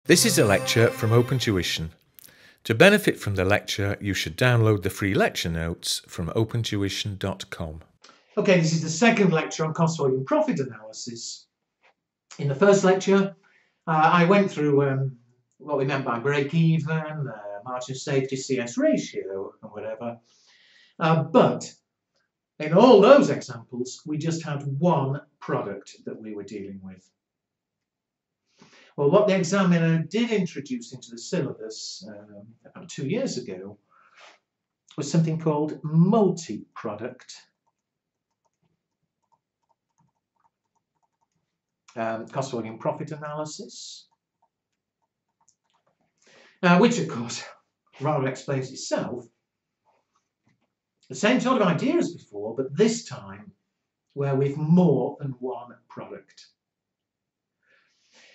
This is a lecture from OpenTuition. To benefit from the lecture, you should download the free lecture notes from opentuition.com. Okay, this is the second lecture on cost volume profit analysis. In the first lecture, I went through what we meant by break-even, margin of safety, CS ratio, and whatever. But in all those examples, we just had one product that we were dealing with. Well, what the examiner did introduce into the syllabus about 2 years ago was something called multi-product cost volume profit analysis, which of course rather explains itself. The same sort of idea as before, but this time where we've more than one product.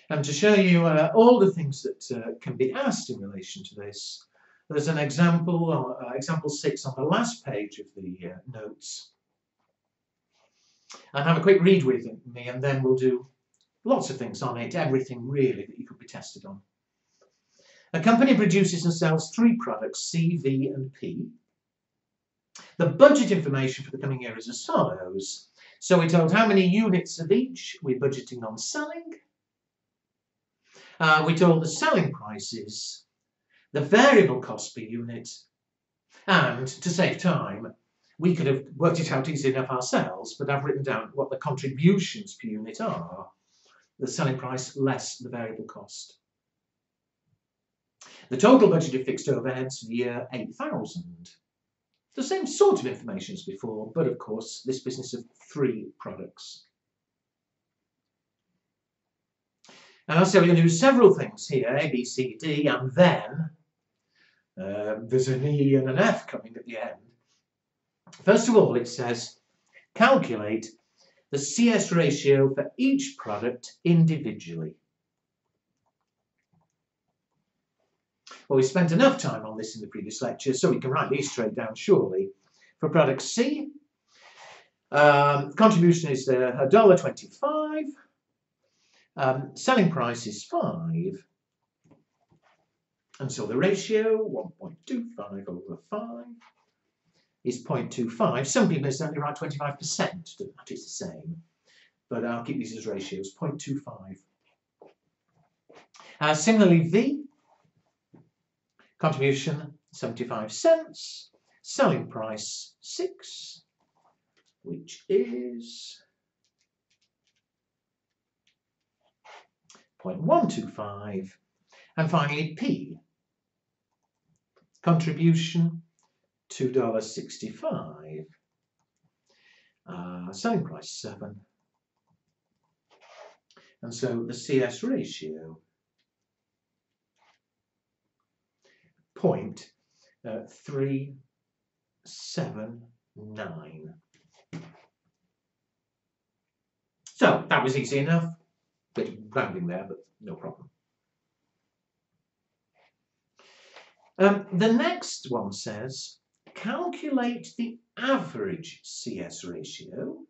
And to show you all the things that can be asked in relation to this, there's an example, example 6 on the last page of the notes. And have a quick read with me, and then we'll do lots of things on it, everything really that you could be tested on. A company produces and sells 3 products, C, V and P. The budget information for the coming year is as follows. So we're told how many units of each we're budgeting on selling. We're told the selling prices, the variable cost per unit, and to save time, we could have worked it out easy enough ourselves, but I've written down what the contributions per unit are, the selling price less the variable cost. The total budgeted fixed overheads for the year, 8,000. The same sort of information as before, but of course, this business of 3 products. So we're going to do several things here, A, B, C, D, and then there's an E and an F coming at the end. First of all, it says, calculate the CS ratio for each product individually. Well, we spent enough time on this in the previous lecture, so we can write these straight down surely. For product C, contribution is $1.25. Selling price is 5, and so the ratio 1.25 over 5 is 0.25. Some people certainly write 25%, doesn't matter, it's the same, but I'll keep these as ratios, 0.25. Similarly, V, contribution 75 cents, selling price 6, which is 0.125, and finally P, contribution $2.65, selling price 7, and so the CS ratio 0.379. So that was easy enough. Bit of rounding there, but no problem. The next one says, calculate the average CS ratio,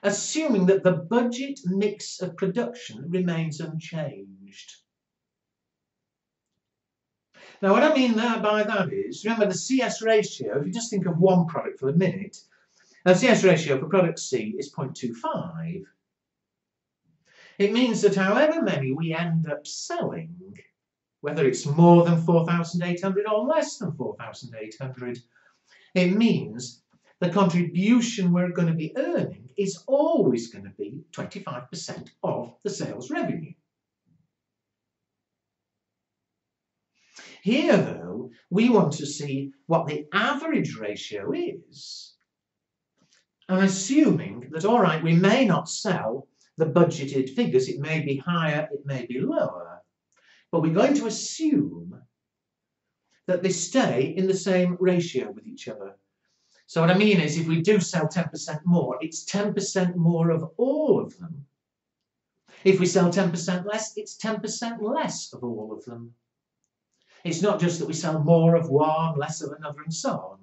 assuming that the budget mix of production remains unchanged. Now, what I mean by that is, remember the CS ratio, if you just think of one product for a minute, the CS ratio for product C is 0.25. It means that however many we end up selling, whether it's more than 4,800 or less than 4,800, it means the contribution we're going to be earning is always going to be 25% of the sales revenue. Here, though, we want to see what the average ratio is, and assuming that, all right, we may not sell the budgeted figures, it may be higher, it may be lower, but we're going to assume that they stay in the same ratio with each other. So what I mean is, if we do sell 10% more, it's 10% more of all of them. If we sell 10% less, it's 10% less of all of them. It's not just that we sell more of one, less of another, and so on.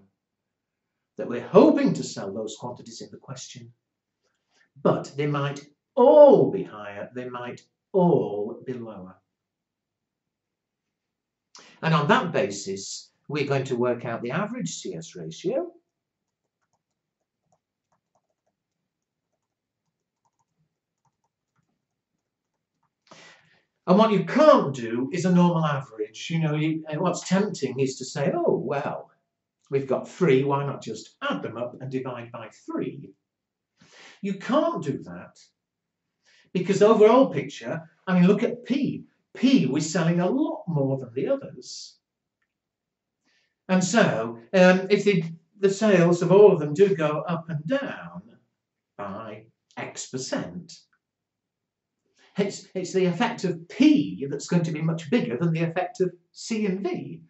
That we're hoping to sell those quantities in the question, but they might all be higher, they might all be lower. And on that basis, we're going to work out the average CS ratio. And what you can't do is a normal average. You know, what's tempting is to say, oh, well, we've got 3, why not just add them up and divide by 3? You can't do that because the overall picture, I mean, look at P. P was selling a lot more than the others. And so, if the sales of all of them do go up and down by X%, it's the effect of P that's going to be much bigger than the effect of C and V.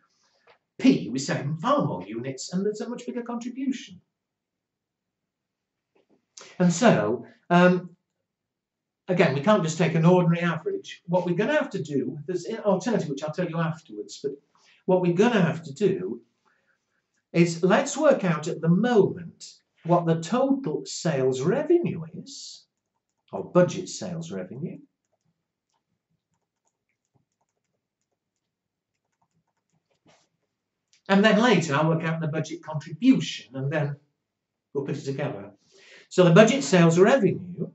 P was selling far more units and there's a much bigger contribution. And so, again, we can't just take an ordinary average. What we're going to have to do, there's an alternative which I'll tell you afterwards, but what we're going to have to do is let's work out at the moment what the total sales revenue is, or budget sales revenue. And then later I'll work out the budget contribution and then we'll put it together. So the budget sales revenue,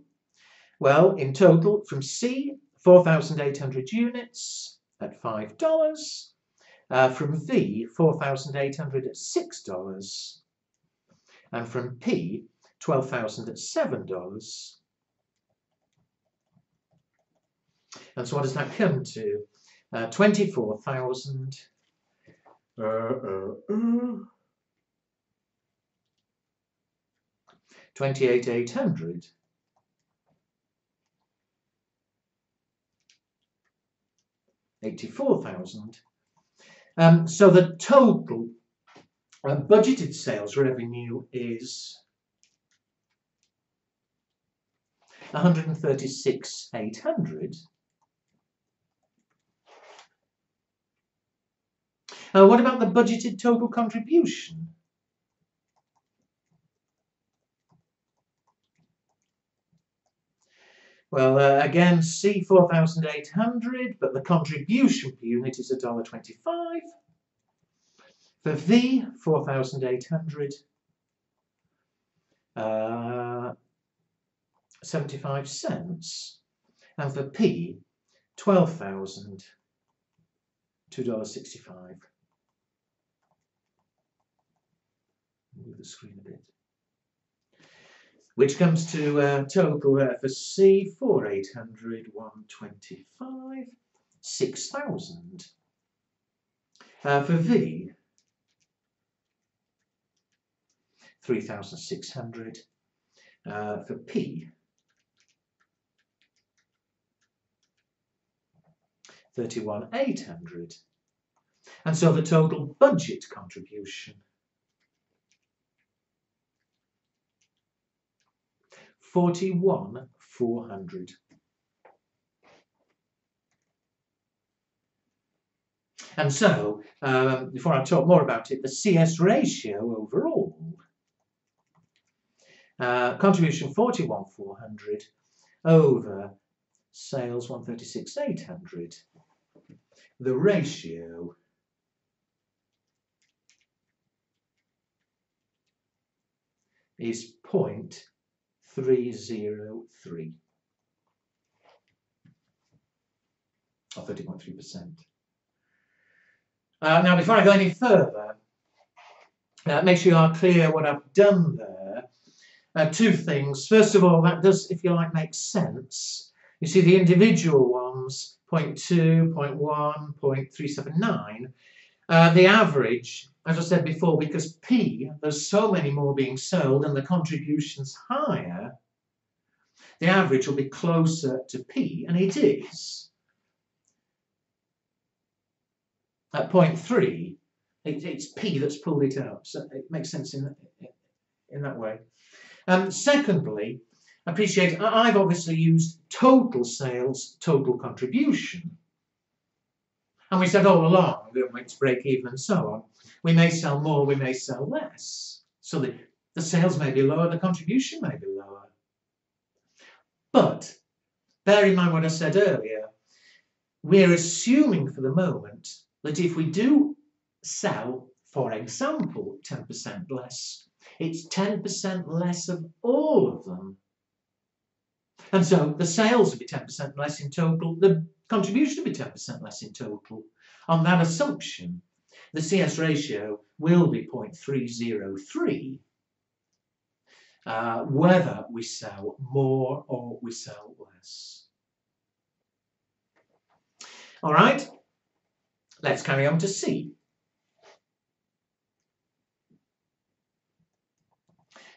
well, in total from C, 4,800 units at $5. From V, 4,800 at $6. And from P, 12,000 at $7. And so what does that come to? 24,000. 28,800. $84,000. So the total budgeted sales revenue is 136,800. What about the budgeted total contribution? Well, again, C 4,800, but the contribution per unit is $1.25. For V, 4,800, 75 cents. And for P, 12,000, $2.65. Move the screen a bit. Which comes to total for C, 4,800, 125, 6,000. For V, 3,600. For P, 31,800. And so the total budget contribution, 41,400. And so, before I talk more about it, the CS ratio overall, contribution 41,400 over sales 136,800. The ratio is 0.303, or 30.3%. Now, before I go any further, make sure you are clear what I've done there. Two things. First of all, that does, if you like, make sense. You see the individual ones, 0.2, 0.1, 0.379. The average, as I said before, because P, there's so many more being sold and the contribution's higher, the average will be closer to P, and it is. At 0.3, it's P that's pulled it up, so it makes sense in that way. Secondly, appreciate, I've obviously used total sales, total contribution. And we said all along, we went to break even and so on. We may sell more, we may sell less. So the sales may be lower, the contribution may be lower. But bear in mind what I said earlier. We're assuming for the moment that if we do sell, for example, 10% less, it's 10% less of all of them. And so the sales will be 10% less in total, the contribution will be 10% less in total. On that assumption, the CS ratio will be 0.303, whether we sell more or we sell less. All right, let's carry on to C.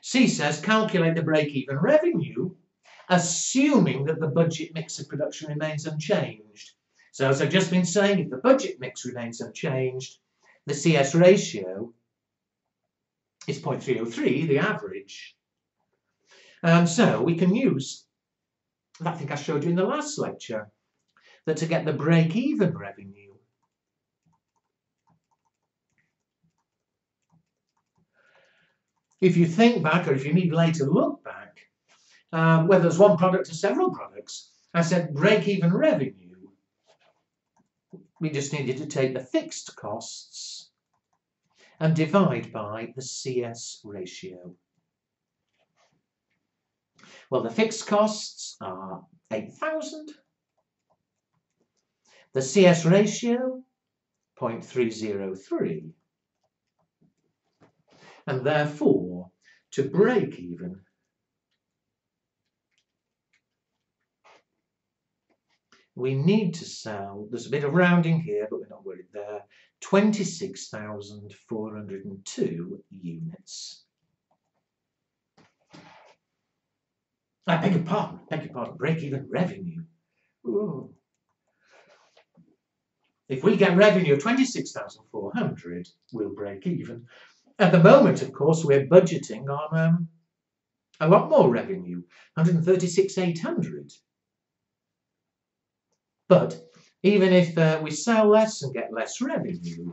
C says calculate the break-even revenue, assuming that the budget mix of production remains unchanged. So as I've just been saying, if the budget mix remains unchanged, the CS ratio is 0.303, the average. So we can use that thing I showed you in the last lecture, that to get the break-even revenue, if you think back, or if you need later look back, whether there's one product or several products, I said break-even revenue, we just needed to take the fixed costs and divide by the CS ratio. Well, the fixed costs are 8,000. The CS ratio, 0.303. And therefore, to break even, we need to sell, there's a bit of rounding here, but we're not worried there, 26,402 units. I beg your pardon, break-even revenue. Ooh. If we get revenue of 26,400, we'll break even. At the moment, of course, we're budgeting on a lot more revenue, 136,800. But even if we sell less and get less revenue,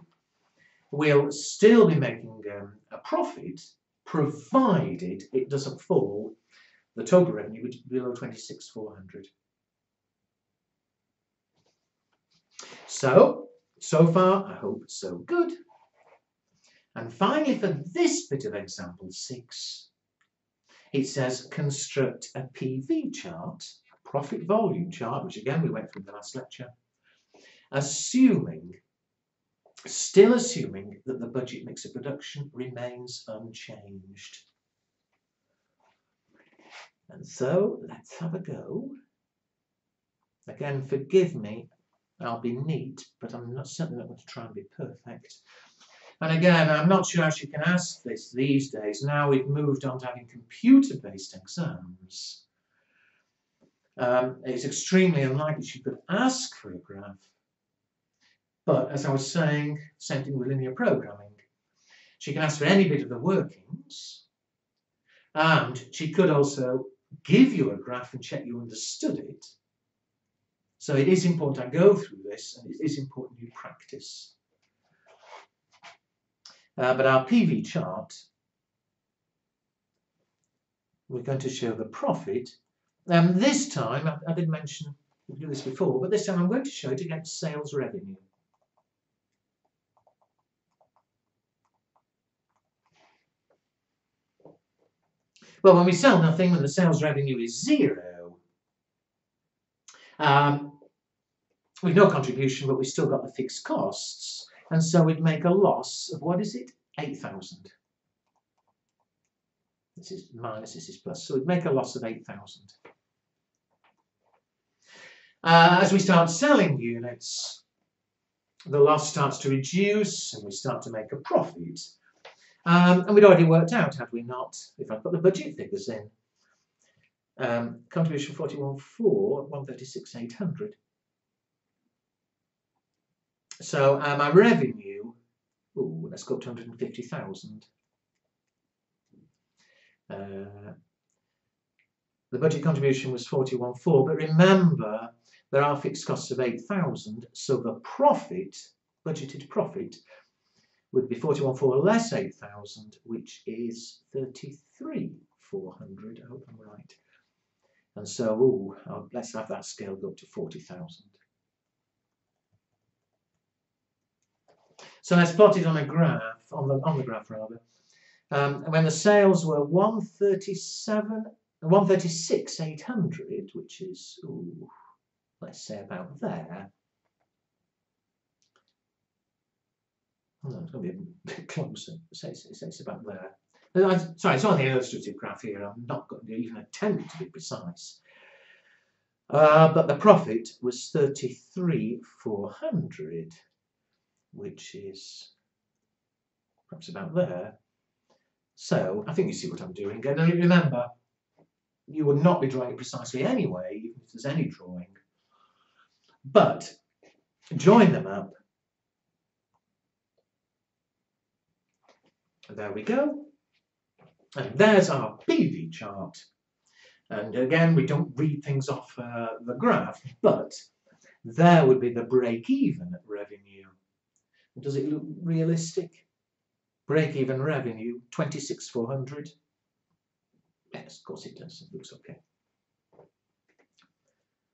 we'll still be making a profit, provided it doesn't fall the total revenue below 26,400. So far, I hope so good. And finally, for this bit of example 6, it says construct a PV chart, a profit volume chart, which again we went through in the last lecture, still assuming that the budget mix of production remains unchanged. And so let's have a go. Again, forgive me, I'll be neat, but I'm certainly not going to try and be perfect. And again, I'm not sure how you can ask this these days. Now we've moved on to having computer-based exams. It's extremely unlikely she could ask for a graph. But as I was saying, same thing with linear programming. She can ask for any bit of the workings, and she could also give you a graph and check you understood it. So it is important I go through this, and it is important you practice. But our PV chart, we're going to show the profit. This time, I did mention we do this before, but this time I'm going to show it against sales revenue. Well, when we sell nothing, when the sales revenue is 0, we've no contribution, but we've still got the fixed costs. And so we'd make a loss of, what is it? 8,000. This is minus, this is plus. So we'd make a loss of 8,000. As we start selling units, the loss starts to reduce and we start to make a profit. And we'd already worked out, had we not, if I put the budget figures in, contribution 41.4, 136,800. So my revenue, let's go up to 150,000. The budget contribution was 41.4, but remember there are fixed costs of 8,000, so the profit, budgeted profit, would be 41.4 less 8,000, which is 33,400. I hope I'm right. And so, let's have that scale go up to 40,000. So let's plot it on a graph, on the graph rather. When the sales were 136,800, which is, let's say about there. Oh, no, it's going to be a bit closer. Say it's about there. Sorry, it's on the illustrative graph here. I'm not going to even attempt to be precise. But the profit was 33,400, which is perhaps about there. So I think you see what I'm doing. And remember, you would not be drawing it precisely anyway, even if there's any drawing. But join them up. There we go. And there's our PV chart. And again, we don't read things off the graph, but there would be the break-even revenue. Does it look realistic? Break-even revenue, 26,400. Yes, of course it does. It looks okay.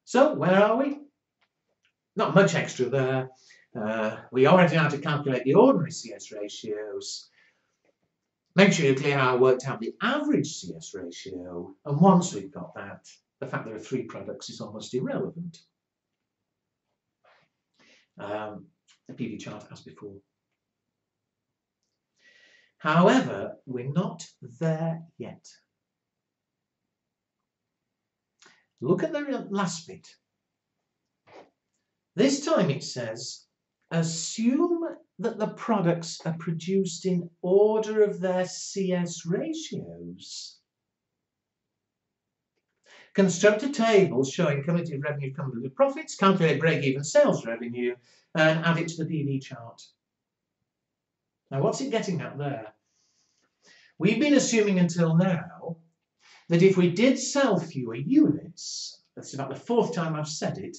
So, where are we? Not much extra there. We already know how to calculate the ordinary CS ratios. Make sure you're clear how I worked out the average CS ratio. And once we've got that, the fact there are 3 products is almost irrelevant. The PV chart as before. However, we're not there yet. Look at the last bit. This time it says, assume that the products are produced in order of their CS ratios. Construct a table showing cumulative revenue, cumulative profits, calculate break-even sales revenue, and add it to the PV chart. Now, what's it getting at there? We've been assuming until now that if we did sell fewer units, that's about the 4th time I've said it,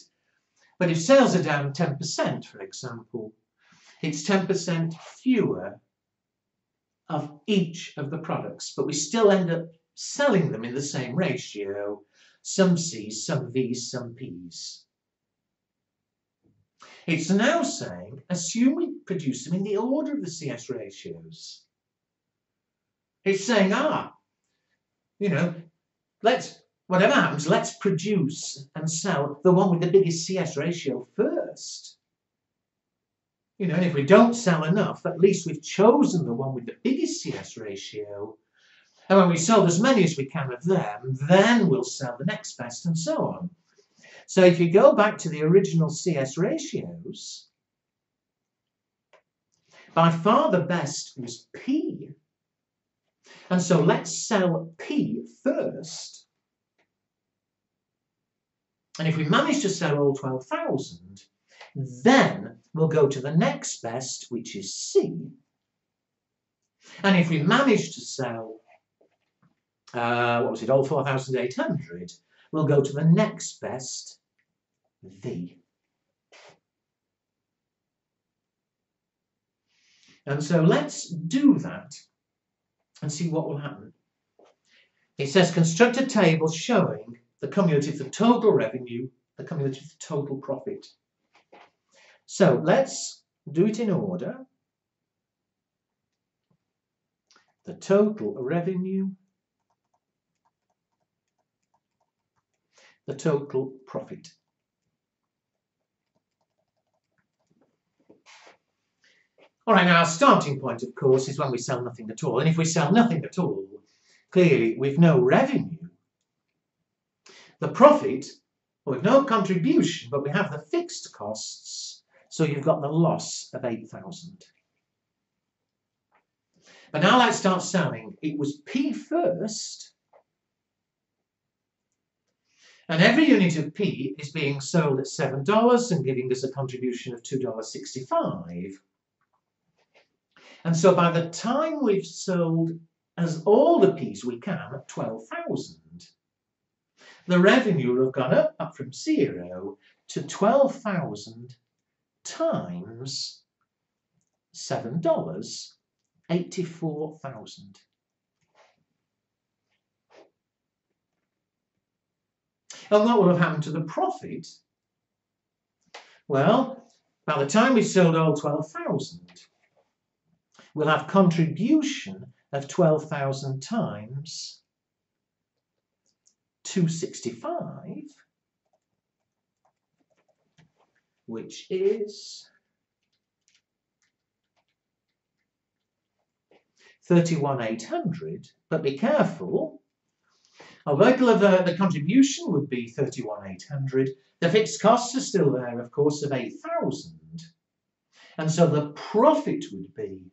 but if sales are down 10%, for example, it's 10% fewer of each of the products, but we still end up selling them in the same ratio, some C's, some V's, some P's. It's now saying, assume we produce them in the order of the CS ratios. It's saying, whatever happens, let's produce and sell the one with the biggest CS ratio first. And if we don't sell enough, at least we've chosen the one with the biggest CS ratio. And when we sold as many as we can of them, then we'll sell the next best and so on. So if you go back to the original CS ratios, by far the best was P. And so let's sell P first. And if we manage to sell all 12,000, then we'll go to the next best, which is C. And if we manage to sell, all 4,800, we'll go to the next best, V. And so let's do that and see what will happen. It says construct a table showing the cumulative, the total revenue, the cumulative, the total profit. So let's do it in order. The total revenue, the total profit. All right, now our starting point, of course, is when we sell nothing at all. And if we sell nothing at all, clearly with no revenue, the profit, well, with no contribution, but we have the fixed costs, so you've got the loss of 8,000. But now let's start selling. It was P first, and every unit of P is being sold at $7 and giving us a contribution of $2.65. And so by the time we've sold as all the P's we can at 12,000, the revenue will have gone up from 0 to 12,000 times $7, 84,000. And what will have happened to the profit? Well, by the time we sold all 12,000, we'll have contribution of 12,000 times 265, which is 31,800, but be careful, although the contribution would be 31,800, the fixed costs are still there, of course, of 8,000. And so the profit would be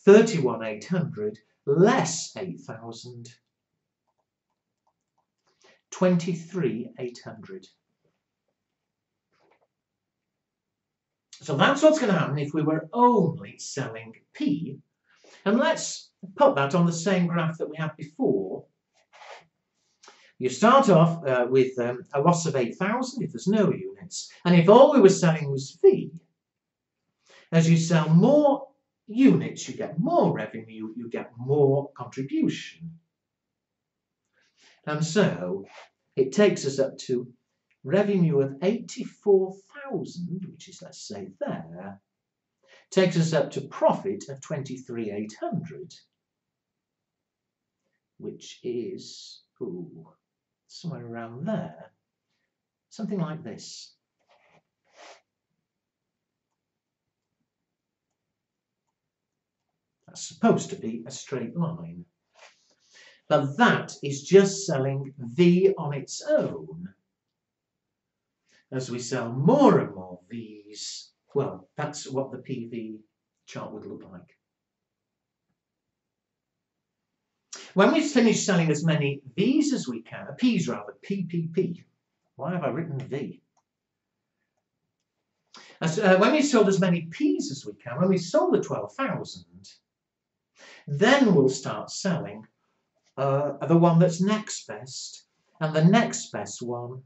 31,800 less 8,000, 23,800. So that's what's going to happen if we were only selling P. And let's put that on the same graph that we had before. You start off with a loss of 8,000 if there's no units. And if all we were selling was V, as you sell more units, you get more revenue, you get more contribution. And so it takes us up to revenue of 84,000, which is, let's say, there, takes us up to profit of 23,800, which is somewhere around there, something like this. That's supposed to be a straight line. But that is just selling V on its own. As we sell more and more Vs, well, that's what the PV chart would look like. When we finish selling as many Vs as we can, Ps rather, PPP. Why have I written V? When we sold as many Ps as we can, when we sold the 12,000, then we'll start selling the one that's next best. And the next best one,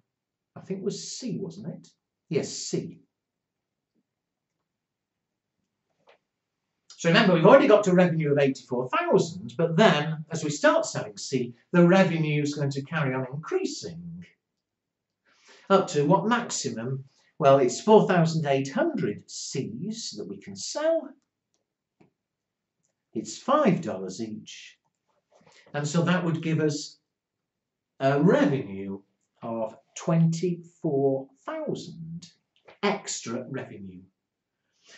I think, was C, wasn't it? Yes, C. So remember, we've already got to revenue of 84,000, but then as we start selling C, the revenue is going to carry on increasing up to what maximum? Well, it's 4,800 Cs that we can sell. It's $5 each. And so that would give us a revenue of 24,000 extra revenue.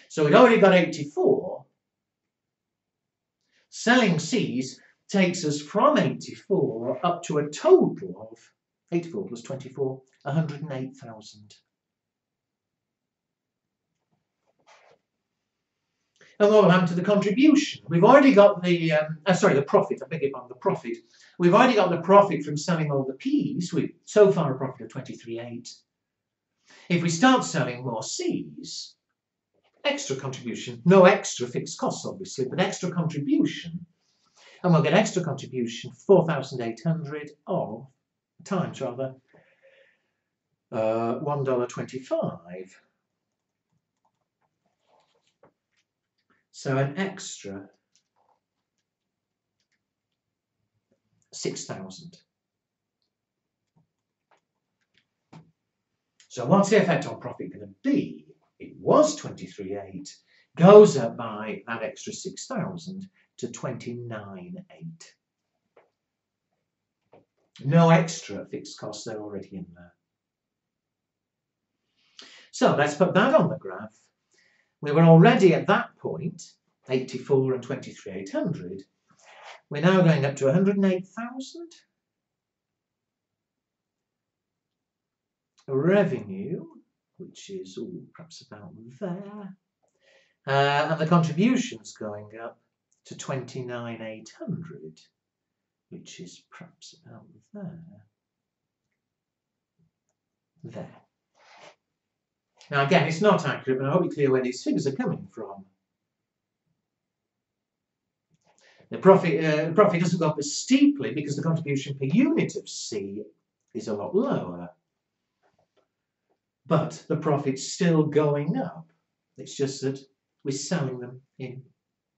So we'd already got 84. Selling Cs takes us from 84 up to a total of 84 plus 24, 108,000. And what will happen to the contribution? We've already got the profit, I beg your pardon, the profit. We've already got the profit from selling all the Ps, with so far a profit of 23,800. If we start selling more Cs, extra contribution, no extra fixed costs obviously, but extra contribution, and we'll get extra contribution 4,800 times $1.25. So an extra 6,000. So what's the effect on profit going to be? It was 23,800, goes up by that extra 6,000 to 29,800. No extra fixed costs, they're already in there. So let's put that on the graph. We were already at that point, 84 and 23,800. We're now going up to 108,000. Revenue, which is perhaps about there. And the contribution's going up to 29,800, which is perhaps about there. There. Now again, it's not accurate, but I hope you're clear where these figures are coming from. The profit doesn't go up as steeply because the contribution per unit of C is a lot lower. But the profit's still going up. It's just that we're selling them in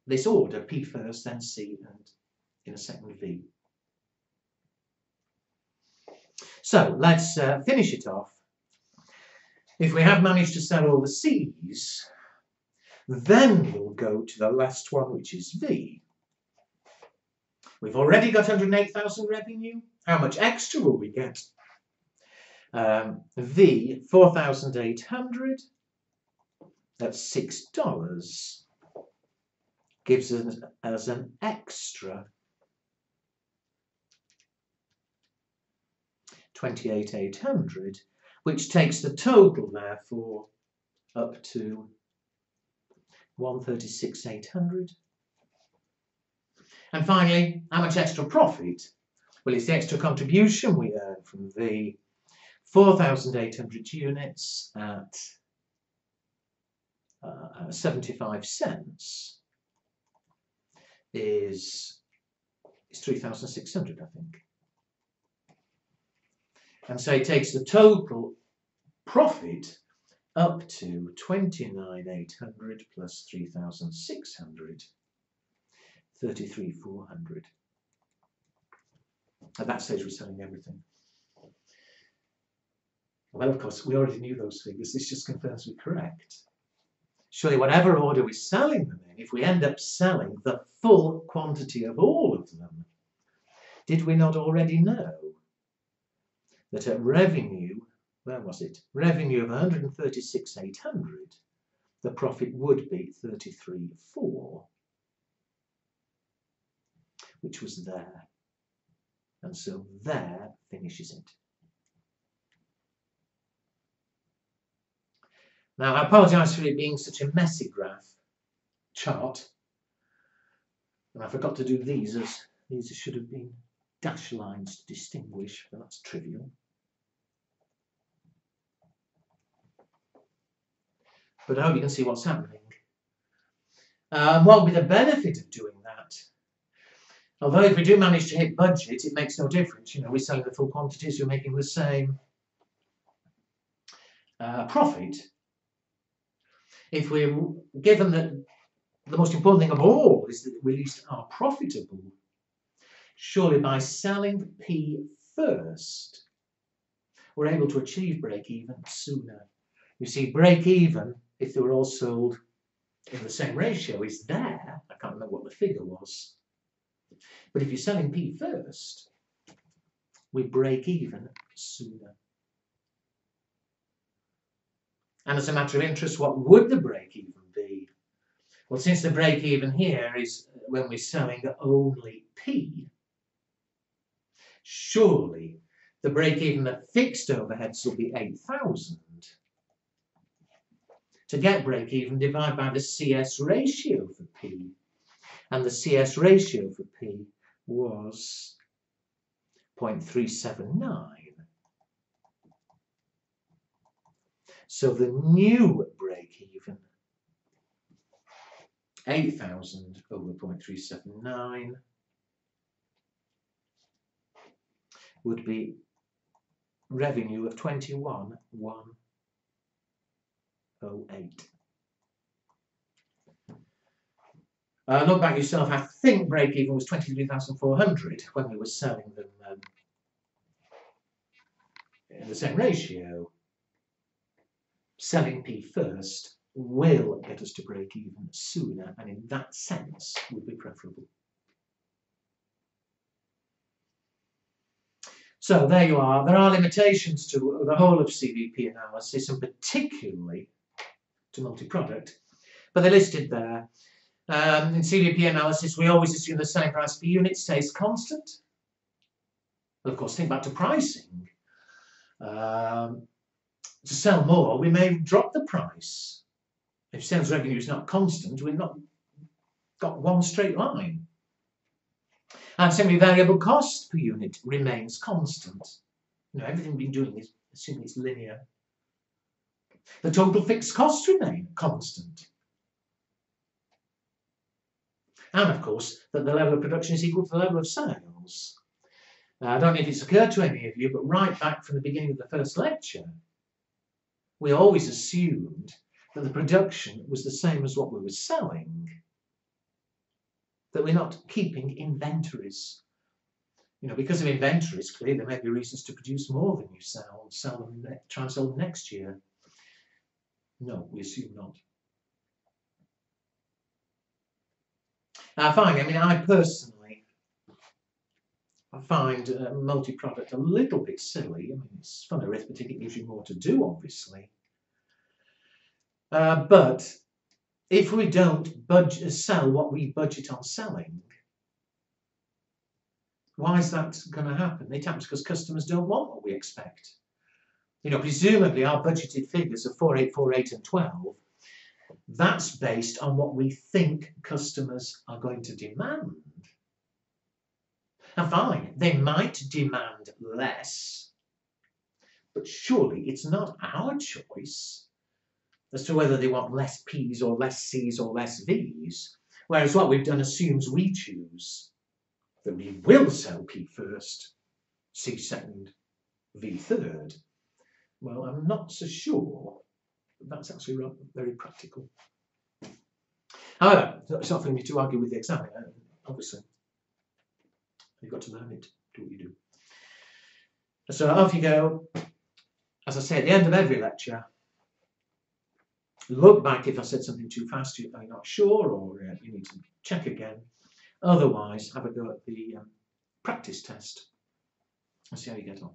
this order, P first, then C, and in a second V. So let's finish it off. If we have managed to sell all the Cs, Then we'll go to the last one, which is V. We've already got 108,000 revenue. How much extra will we get? V, 4,800. That's $6. Gives us an extra 28,800, which takes the total therefore up to 136,800. And finally, how much extra profit? Well, it's the extra contribution we earn from the 4,800 units at 75 cents is 3,600, I think. And so it takes the total profit up to 29,800 plus 3,600, 33,400. At that stage, we're selling everything. Well, of course, we already knew those figures. This just confirms we're correct. Surely, whatever order we're selling them in, if we end up selling the full quantity of all of them, did we not already know that at revenue, where was it? Revenue of 136,800, the profit would be 33,400, which was there. And so there finishes it. Now, I apologise for it being such a messy chart. And I forgot to do these, as these should have been dash lines to distinguish, but that's trivial. But I hope you can see what's happening. What would be the benefit of doing that? Although if we do manage to hit budget, it makes no difference. You know, we're selling the full quantities, we're making the same profit. If we're given that the most important thing of all is that we at least are profitable, surely by selling P first, we're able to achieve break-even sooner. You see, break-even, if they were all sold in the same ratio, is there. I can't remember what the figure was. But if you're selling P first, we break even sooner. And as a matter of interest, what would the break-even be? Well, since the break-even here is when we're selling only P, surely the break-even at fixed overheads will be 8,000. To get break-even, divide by the CS ratio for P. And the CS ratio for P was 0.379. So the new break-even, 8,000 over 0.379, would be revenue of 21,108. Look back yourself, I think break-even was 23,400 when we were selling them in the same ratio. Selling P first will get us to break-even sooner, and in that sense would be preferable. So there you are. There are limitations to the whole of CVP analysis, and particularly to multi-product, but they're listed there. In CVP analysis, we always assume the selling price per unit stays constant. Well, of course, think back to pricing. To sell more, we may drop the price. If sales revenue is not constant, we've not got one straight line. And simply variable cost per unit remains constant. You know, everything we've been doing is assuming it's linear. The total fixed costs remain constant. And of course, that the level of production is equal to the level of sales. Now, I don't know if it's occurred to any of you, but right back from the beginning of the first lecture, we always assumed that the production was the same as what we were selling, that we're not keeping inventories. You know, because of inventories, clearly there may be reasons to produce more than you sell them, try and sell them next year. No, we assume not. I personally find multi-product a little bit silly. I mean, it's fun arithmetic, it gives you more to do, obviously. But if we don't sell what we budget on selling, why is that going to happen? It happens because customers don't want what we expect. Presumably our budgeted figures are 4, 8, 4, 8 and 12. That's based on what we think customers are going to demand. Now fine, they might demand less, but surely it's not our choice as to whether they want less P's or less C's or less V's, whereas what we've done assumes we choose that we will sell P first, C second, V third. Well, I'm not so sure that's actually very practical. However, it's not for me to argue with the examiner, obviously. You've got to learn it, do what you do. So off you go. As I say, at the end of every lecture, look back if I said something too fast, you're not sure, or you need to check again. Otherwise, have a go at the practice test and see how you get on.